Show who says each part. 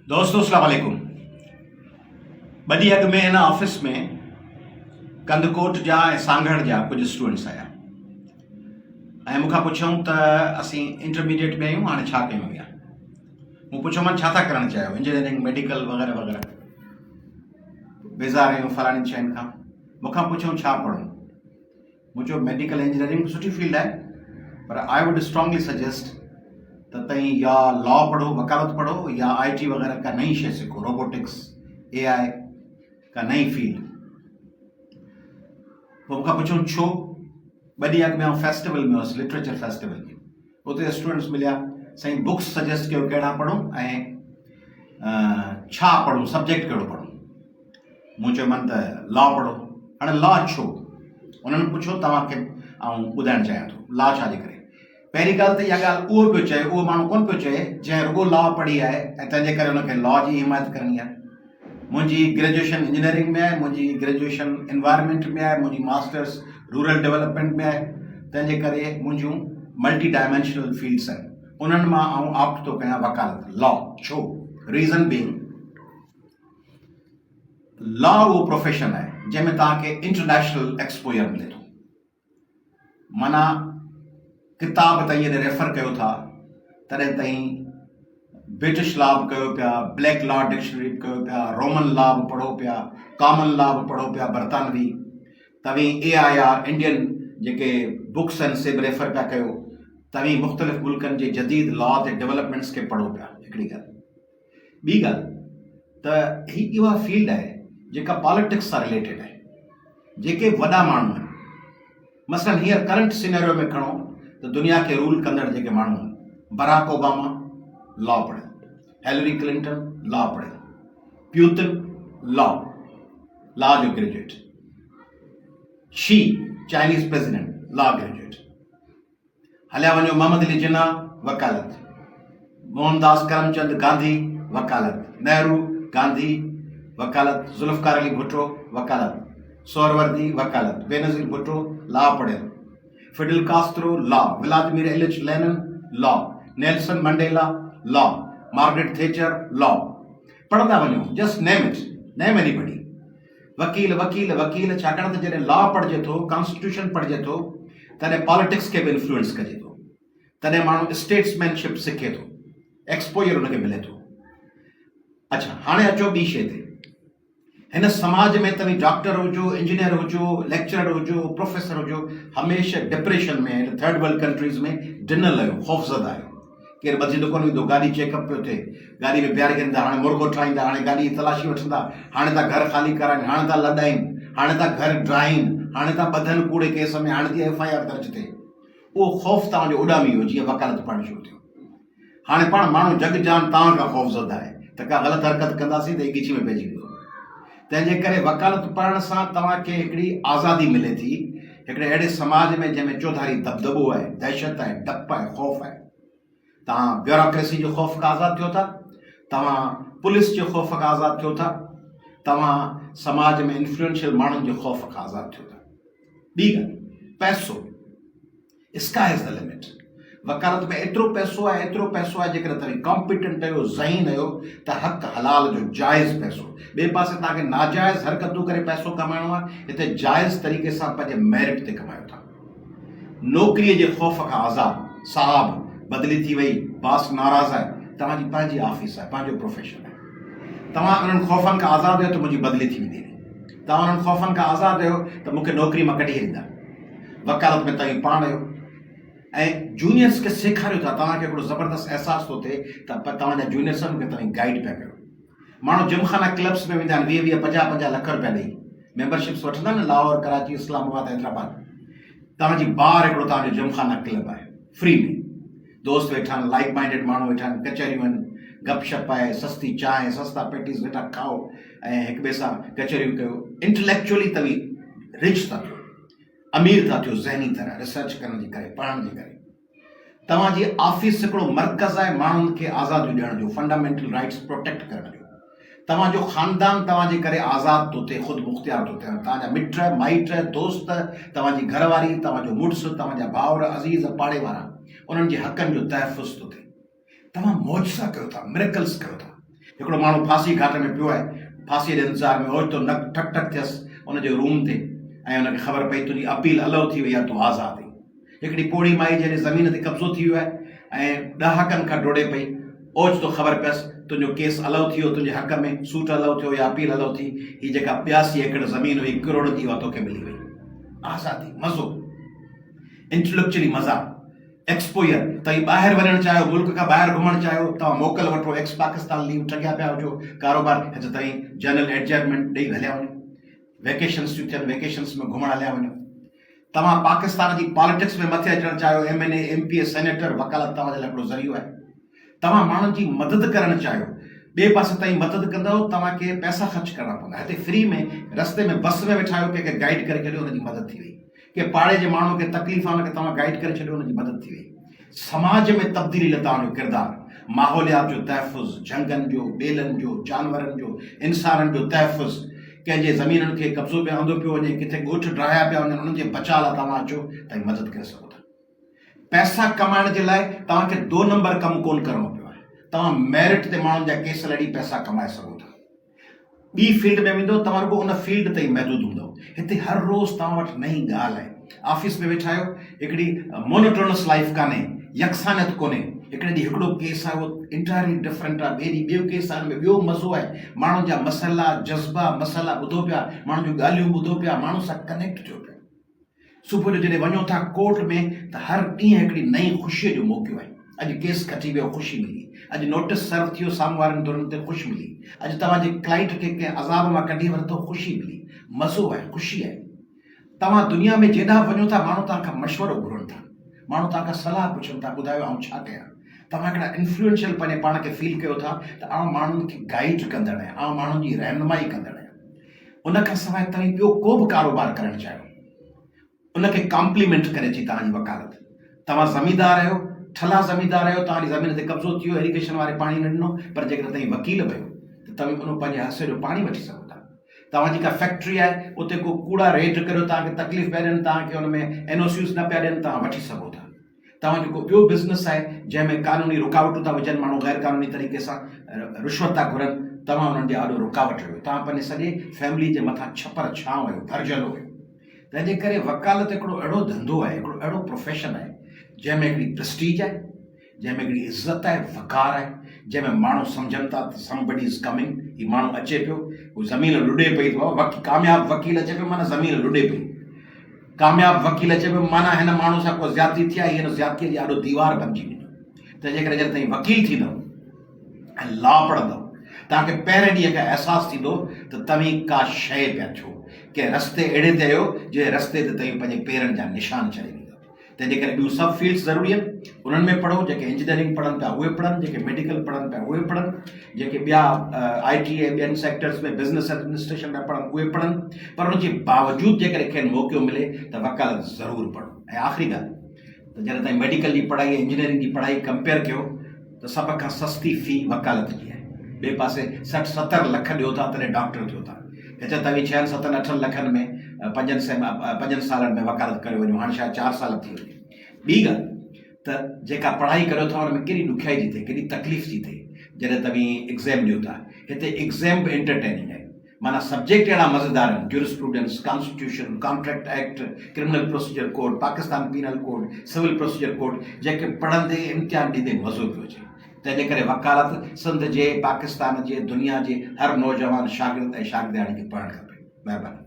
Speaker 1: दोस्तों अस्सलाम वालेकुम। ॿ ॾींहं अॻु में हिन ऑफिस में कंदकोट जा ऐं सांगड़ जा कुझु स्टूडेंट्स आया ऐं मूंखां पुछऊं त असीं इंटरमीडिएट में आहियूं, हाणे छा कयूं अॻियां। मूं पुछियोमांनि छा था करणु चाहियो, इंजीनियरिंग मेडिकल वग़ैरह वग़ैरह, बेज़ार आहियूं फलाणी शयुनि खां। मूंखां पुछऊं छा पढ़ूं। मूं चयो मेडिकल इंजीनियरिंग सुठी फील्ड आहे, पर आई वुड स्ट्रांगली सजेस्ट त तव्हीं या लॉ पढ़ो, वकालत पढ़ो, या IT वग़ैरह का नई शइ सीखो, रोबोटिक्स, AI का नई फील्ड। पोइ मूंखां पुछऊं छो। 2 ॾींहं अॻु में आउं फेस्टिवल में हुउसि, लिटरेचर फेस्टिवल में। उते स्टूडेंट्स मिलिया, साईं बुक्स सजेस्ट कयो कहिड़ा पढ़ूं ऐं छा पढ़ूं, सब्जेक्ट कहिड़ो पढ़ूं। मूं चयोमांनि त लॉ पढ़ो। हाणे लॉ छो, उन्हनि पुछो तव्हांखे आउं ॿुधाइणु चाहियां थो लॉ छाजे करे। पहिरीं ॻाल्हि त इहा ॻाल्हि उहो पियो चए, उहो माण्हू कोन पियो चए जंहिं रुॻो लॉ पढ़ी आहे ऐं तंहिंजे करे हुनखे लॉ जी हिमायत करणी आहे। मुंहिंजी ग्रेजुएशन इंजीनियरिंग में आहे, मुंहिंजी ग्रेजुएशन एनवायरमेंट में आहे, मुंहिंजी मास्टर्स रूरल डेवलपमेंट में आहे, तंहिंजे करे मुंहिंजूं मल्टी डायमेंशनल फील्ड्स आहिनि। उन्हनि मां आउं ऑप्ट थो कयां वकालत, लॉ। छो? रीज़न बीइंग, लॉ उहो प्रोफेशन आहे जंहिंमें तव्हांखे इंटरनेशनल एक्सपोजर मिले थो। माना किताब ताईं जॾहिं रेफर कयो था तॾहिं ताईं ब्रिटिश लॉ बि कयो पिया, ब्लैक लॉ डिक्शनरी बि कयो पिया, रोमन लॉ बि पढ़ो पिया, कॉमन लॉ बि पढ़ो पिया बरतानवी, तव्हीं AIR इंडियन जेके बुक्स आहिनि से बि रेफर पिया कयो, तव्हीं मुख़्तलिफ़ मुल्कनि जे जदीद लॉ ते डेवलपमेंट्स खे पढ़ो पिया। हिकिड़ी ॻाल्हि। ॿी ॻाल्हि त ही उहा फील्ड आहे जेका पॉलिटिक्स सां रिलेटेड आहे। जेके वॾा माण्हू आहिनि, मसलन हींअर करंट सिनेरियो में खणो त दुनिया खे रूल कंदड़ जेके माण्हू आहिनि, बराक ओबामा लॉ पढ़ियो, हिलरी क्लिंटन लॉ पढ़ियो, प्यूतिन लॉ जो graduate, she Chinese president law graduate, हलिया वञो मोहम्मद अली जिन्ना वकालत, मोहनदास करमचंद गांधी वकालत, नेहरू गांधी वकालत, जुल्फ़िकार अली भुट्टो वकालत, सोहरवर्दी वकालत, बेनज़ीर भुट्टो लॉ पढ़ियल, Fidel Castro law, Vladimir Ilyich Lenin law, Nelson Mandela law, Margaret Thatcher law. पढ़ंदा वञो, just name it, name anybody. वकील वकील वकील, छाकाणि त जॾहिं लॉ पढ़िजे थो, कॉन्स्टिट्यूशन पढ़िजे थो, तॾहिं पॉलिटिक्स खे बि इन्फ्लुएंस कजे थो, तॾहिं माण्हू स्टेट्समैनशिप सिखे थो, एक्सपोजर हुनखे मिले थो। अच्छा, हाणे अचो ॿी शइ ते। हिन समाज में तव्हीं डॉक्टर हुजो, इंजीनियर हुजो, लेक्चरर हुजो, प्रोफेसर हुजो, हमेशह डिप्रेशन में, थर्ड वर्ल्ड कंट्रीज़ में ॾिनल आहियो, ख़ौफ़ज़दा आहियो। केरु मस्जिद कोन ईंदो, गाॾी चेकअप पियो थिए, गाॾी में बीहारे कंदा, हाणे मुर्गो ठाहींदा, हाणे गाॾी जी तलाशी वठंदा, हाणे था घर ख़ाली कराइनि, हाणे था लॾाइनि, हाणे था घर ड्राइनि, हाणे था ॿधनि कूड़े केस में, हाणे थी FIR दर्ज थिए। उहो ख़ौफ़ तव्हांजो उॾामी वियो जीअं वकालत पढ़णु शुरू थियो। हाणे पाण माण्हू जग जान तव्हां खां ख़ौफ़ज़दा आहे त का ग़लति हरकत कंदासीं त ही ॻिची में पइजी वेंदो। तंहिंजे करे वकालत पढ़ण सां तव्हांखे हिकिड़ी आज़ादी मिले थी, हिकिड़े अहिड़े समाज में जंहिंमें चौधारी दबदबो आहे, दहशत आहे, डपु आहे, ख़ौफ़ आहे। तव्हां ब्यूरोक्रेसी जो ख़ौफ़ खां आज़ादु थियो था, तव्हां पुलिस जे ख़ौफ़ खां आज़ादु थियो था, तव्हां समाज में इन्फ्लुएंशियल माण्हुनि जे ख़ौफ़ खां आज़ादु थियो था। ॿी ॻाल्हि, पैसो, स्काई इज़ द लिमिट। वकालत में एतिरो पैसो आहे, एतिरो पैसो आहे, जेकर तव्हां कॉम्पिटेंट आहियो, ज़हीन आहियो, त हक़ हलाल जो जाइज़ पैसो। ॿिए पासे तव्हांखे नाजाइज़ हरकतूं करे पैसो कमाइणो आहे, हिते जाइज़ तरीक़े सां पंहिंजे मेरिट ते कमायो था। नौकिरीअ जे ख़ौफ़ खां आज़ादु। साहब बदिली थी वई, बास नाराज़ आहे, तव्हांजी पंहिंजी ऑफिस आहे, पंहिंजो प्रोफेशन आहे। तव्हां उन्हनि ख़ौफ़नि खां आज़ादु आहियो त मुंहिंजी बदिली थी वेंदी, तव्हां उन्हनि ख़ौफ़नि खां आज़ादु आहियो त मूंखे नौकिरी मां कढी छॾींदा। वकालत में तव्हीं पाण आहियो ऐं जूनियर्स खे सेखारियो था। तव्हांखे हिकिड़ो ज़बरदस्त अहसासु थो थिए त तव्हांजा जूनियर्सनि खे तव्हां गाइड पिया कयो। माण्हू जिमखाना क्लब्स में वेंदा आहिनि, 20-20, 50-50 लख रुपया ॾेई मेंबरशिप्स वठंदा आहिनि, लाहौर, कराची, इस्लामाबाद, हैदराबाद। तव्हांजी ॿार हिकिड़ो तव्हांजो जिमखाना क्लब आहे, फ्री में, दोस्त वेठा आहिनि, लाइक माइंडेड माण्हू वेठा आहिनि, कचहरियूं आहिनि, गपशप आहे, सस्ती चांहि, सस्ता पेटीस वेठा खाओ ऐं हिक ॿिए सां कचहरियूं कयो। इंटेलेक्चुअली तव्हीं रिच था थियो, अमीर था थियो, ज़हनी तरह रिसर्च करण जे करे, पढ़ण जे करे। तव्हांजी ऑफिस हिकिड़ो मर्कज़ आहे माण्हुनि खे आज़ादी ॾियण जो, फंडामेंटल राइट्स प्रोटेक्ट करण जो। तव्हांजो ख़ानदान तव्हांजे करे आज़ादु थो थिए, ख़ुदि मुख़्तियार थो थिए। तव्हांजा मिट माइट दोस्त, तव्हांजी घरवारी, तव्हांजो मुड़ुसु, तव्हांजा भाउर, अज़ीज़, पाड़े वारा, उन्हनि जे हक़नि जो तहफ़ुज़ थो थिए। तव्हां मौजज़ा कयो था, मिरेकल्स कयो था। हिकिड़ो माण्हू फांसी घाट में पियो आहे, फांसीअ जे इंतज़ार में, ओचितो नक ठक ठक थियसि उनजे रूम ते, ऐं उनखे ख़बर पई तुंहिंजी अपील अलाउ थी वई आहे, तूं आज़ादु आहीं। हिकिड़ी पोड़ी माई जॾहिं ज़मीन ते कब्ज़ो थी वियो आहे ऐं ॾहाकनि खां डोड़े पई, ओचितो ख़बर पियसि तुंहिंजो केस अलाउ थी वियो, तुंहिंजे हक़ में सूट अलाउ थियो या अपील अलाउ थी, हीअ जेका 82 एकड़ ज़मीन हुई करोड़ जी, उहा तोखे मिली वई। आज़ादी, मज़ो, इंटेलेक्चुअली मज़ा, एक्सपोयर। तव्हां ॿाहिरि वञणु चाहियो, मुल्क खां ॿाहिरि घुमणु चाहियो, तव्हां मोकल वठो, एक्स पाकिस्तान लीव ठॻिया पिया हुजो, कारोबार हिते ताईं जनरल एडजस्टमेंट ॾेई हलिया वञो, वेकेशन्स थियूं थियनि, वेकेशन्स में घुमणु हलिया वञो। तव्हां पाकिस्तान जी पॉलिटिक्स में मथे अचणु चाहियो, MNA MPA सेनेटर, वकालत तव्हांजे लाइ हिकिड़ो ज़रियो आहे। तव्हां माण्हुनि जी मदद करणु चाहियो, ॿिए पासे ताईं मदद कंदव, तव्हांखे पैसा ख़र्च करणा पवंदा। हिते फ्री में रस्ते में बस में वेठा आहियो, कंहिंखे गाइड करे छॾियो, हुनजी मदद थी वई। के पाड़े जे माण्हू खे तकलीफ़ आहे, हुनखे तव्हां गाइड करे छॾियो, हुनजी मदद थी वई। समाज में तब्दीली लाइ तव्हांजो किरदारु, माहौलियात जो तहफ़ुज़, झंगनि जो, ॿेलनि जो, जानवरनि जो, इंसाननि जो तहफ़ुज़, कंहिंजे ज़मीनुनि खे कब्ज़ो पिया आंदो पियो वञे, किथे ॻोठ ड्राहिया पिया वञनि, उन्हनि जे बचाव लाइ तव्हां अचो, तव्हां मदद करे सघो था। पैसा कमाइण जे लाइ तव्हांखे 2 नंबर कमु कोन करिणो पियो आहे। तव्हां मेरिट ते माण्हुनि जा केस लड़ी पैसा कमाए सघो था। ॿी फील्ड में वेंदो, तव्हां रुॻो उन फील्ड ताईं महदूद हूंदव। हिते हर रोज़ तव्हां वटि नई ॻाल्हि आहे। ऑफिस में वेठा आहियो, हिकिड़ी मोनोटोनस लाइफ कान्हे, यकसानियत कोन्हे। हिकिड़े ॾींहुं हिकिड़ो केस आहे, उहो इंटायरली डिफरेंट आहे, ॿिए ॾींहुं ॿियो केस आहे, हुन में ॿियो मज़ो आहे। माण्हुनि जा मसइला, जज़्बा, मसइला ॿुधो पिया, माण्हुनि जूं ॻाल्हियूं ॿुधो पिया, माण्हुनि सां कनेक्ट थियो पिया। सुबुह जो जॾहिं वञो था कोर्ट में, त हर ॾींहुं हिकिड़ी नई ख़ुशीअ जो मौक़ो आहे। अॼु केस खटी वियो, ख़ुशी मिली। अॼु नोटिस सर्व थियो, साम्हूं वारनि दुरनि ते, ख़ुशी मिली। अॼु तव्हांजे क्लाइंट खे कंहिं अज़ाब मां कढी वरितो, ख़ुशी मिली, मज़ो आहे, ख़ुशी आहे। तव्हां दुनिया में जेॾा वञो था, माण्हू तव्हांखां मशवरो घुरनि था, माण्हू तव्हांखां सलाह पुछनि था, ॿुधायो आउं छा कयां। तव्हां हिकिड़ा इन्फ्लुएंशियल पंहिंजे पाण खे फील कयो था त आउं माण्हुनि खे गाइड कंदड़ आहियां, आउं माण्हुनि जी रहनुमाई कंदड़ आहियां। उनखां सवाइ तव्हां ॿियो को बि कारोबार करणु चाहियो, उनखे कॉम्प्लीमेंट करे थी तव्हांजी वकालत। तव्हां ज़मींदार आहियो, ठला ज़मींदार आहियो, तव्हांजी ज़मीन ते कब्ज़ो थी वियो, इरिगेशन वारे पाणी न ॾिनो, पर जेकर तव्हां वकील बहियो त तव्हां उन पंहिंजे हिसे जो पाणी वठी सघो था। तव्हांजी का फैक्ट्री आहे, उते को कूड़ा रेड करियो, तव्हांखे तकलीफ़ पिया ॾियनि, तव्हांखे हुन में NOCs न पिया ॾियनि, तव्हां वठी सघो था। तव्हांजो को ॿियो बिज़नेस आहे जंहिंमें कानूनी रुकावटूं था विझनि, माण्हू गैर कानूनी तरीक़े सां रिश्वत था घुरनि, तव्हां हुननि जे आॾो रुकावट हुयो, तव्हां पंहिंजे सॼे फैमिली जे मथां छपर छांव आहियो, भरजल हुयो। तंहिंजे करे वकालत हिकिड़ो अहिड़ो धंधो आहे, हिकिड़ो अहिड़ो प्रोफेशन आहे, जंहिंमें हिकिड़ी प्रेस्टीज आहे, जंहिंमें हिकिड़ी इज़त आहे, वक़ार आहे, जंहिंमें माण्हू सम्झनि था त समबडी इज़ कमिंग, हीउ माण्हू अचे पियो, हू ज़मीन लुॾे पई, कामयाबु वकील अचे पियो, माना ज़मीन लुॾे पई। कामयाबु वकील अचे पियो, माना हिन माण्हू सां को ज़्यादती थी आहे, हिन ज़्यादतीअ जे आॾो दीवार बणिजी वेंदो। तंहिंजे करे जॾहिं ताईं वकील थींदव ऐं लॉ पढ़ंदव, तव्हांखे पहिरें ॾींहं खां अहसासु थींदो त तव्हीं का शइ पिया थियो, कंहिं रस्ते अहिड़े ते आहियो जंहिं रस्ते ते तव्हीं पंहिंजे पेरनि जा निशान छॾे ॾींदव। तंहिंजे करे ॿियूं सभु फील्ड्स ज़रूरी आहिनि, उन्हनि में पढ़ो। जेके इंजीनियरिंग पढ़नि पिया उहे पढ़नि, जेके मेडिकल पढ़नि पिया उहे पढ़नि, जेके ॿिया IT ऐं ॿियनि सेक्टर्स में बिज़नेस एडमिनिस्ट्रेशन में पढ़नि उहे पढ़नि, पर उनजे बावजूदु जेकॾहिं कंहिं मौक़ो मिले त वकालत ज़रूरु पढ़ो। ऐं आख़िरी ॻाल्हि त जॾहिं ताईं मेडिकल जी पढ़ाई ऐं इंजीनियरिंग जी पढ़ाई कंपेयर कयो त सभ खां सस्ती फ़ी वकालत जी आहे। ॿिए पासे 60-70 लख ॾियो था तॾहिं डॉक्टर थियो था, हिते तव्हीं 6-7-8 लखनि में 5 सालनि में वकालत करे वञो, हाणे शायदि 4 साल थी वञे। ॿी ॻाल्हि त जेका पढ़ाई करियो था हुन में केॾी ॾुखियाई थी थिए, केॾी तकलीफ़ थी थिए जॾहिं तव्हीं एग्ज़ाम ॾियो था। हिते एग्ज़ाम बि एंटरटेनिंग आहे, माना सब्जेक्ट अहिड़ा मज़ेदार आहिनि, jurisprudence, constitution, contract act, criminal procedure code, Pakistan penal code, civil procedure code, जेके पढ़ंदे इम्तिहान ॾींदे मज़ो पियो अचे। तंहिंजे करे वकालत सिंध जे, पाकिस्तान जे, दुनिया जे हर नौजवान शागिर्द ऐं शागिर्दियाणी खे पढ़णु खपे। महिरबानी।